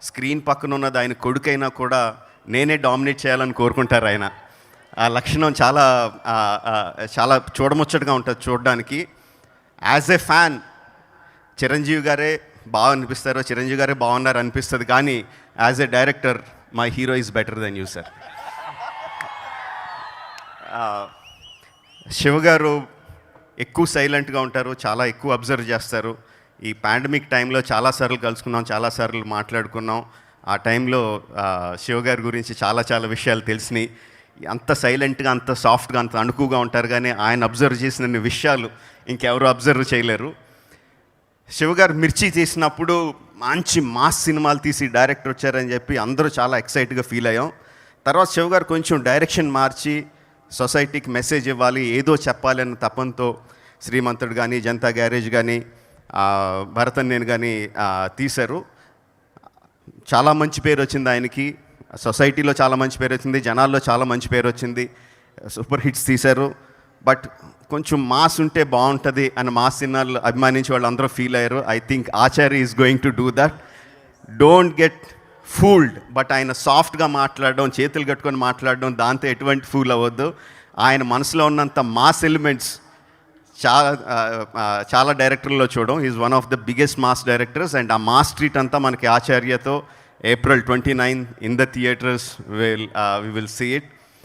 Screen పక్కన ఉన్నది ఆయన కొడుకైనా కూడా నేనే డామినేట్ చేయాలని కోరుకుంటారు ఆయన. ఆ లక్షణం చాలా చాలా చూడముచ్చటగా ఉంటుంది చూడడానికి. యాజ్ ఏ ఫ్యాన్ చిరంజీవి గారే బాగా అనిపిస్తారు, చిరంజీవి గారే బాగున్నారు అనిపిస్తుంది, కానీ as a director my hero is better than you sir. Shiva గారు ఎక్కువ సైలెంట్గా ఉంటారు, చాలా ఎక్కువ అబ్జర్వ్ చేస్తారు. ఈ పాండమిక్ టైంలో చాలాసార్లు కలుసుకున్నాం, చాలాసార్లు మాట్లాడుకున్నాం. ఆ టైంలో శివ గారి గురించి చాలా చాలా విషయాలు తెలిసినాయి. అంత సైలెంట్గా, అంత సాఫ్ట్గా, అంత అణుకుగా ఉంటారు, కానీ ఆయన అబ్జర్వ్ చేసిన విషయాలు ఇంకెవరు అబ్జర్వ్ చేయలేరు. శివ గారు మిర్చి తీసినప్పుడు మంచి మాస్ సినిమాలు తీసి డైరెక్టర్ వచ్చారని చెప్పి అందరూ చాలా ఎక్సైట్గా ఫీల్ అయ్యాం. తర్వాత శివ గారు కొంచెం డైరెక్షన్ మార్చి సొసైటీకి మెసేజ్ ఇవ్వాలి, ఏదో చెప్పాలి అన్న తపంతో శ్రీమంతుడు కానీ, జనతా గ్యారేజ్ కానీ, భరతన్ నేను కానీ తీశారు. చాలా మంచి పేరు వచ్చింది ఆయనకి, సొసైటీలో చాలా మంచి పేరు వచ్చింది, జనాల్లో చాలా మంచి పేరు వచ్చింది, సూపర్ హిట్స్ తీశారు. బట్ కొంచెం మాస్ ఉంటే బాగుంటుంది అని మాస్ సినిమాలు అభిమానించి వాళ్ళు అందరూ ఫీల్ అయ్యారు. I think Acharya is going to do that. Don't get fooled. But ఆయన సాఫ్ట్గా మాట్లాడడం, చేతులు కట్టుకొని మాట్లాడడం, దాంతో ఎటువంటి ఫూల్ అవ్వద్దు. ఆయన మనసులో ఉన్నంత మాస్ ఎలిమెంట్స్ చాలా డైరెక్టర్లో చూడడం. Is one of the biggest mass directors. And ఆ మాస్ ట్రీట్ అంతా మనకి ఆచార్యతో April 29 in the theatres we will see it.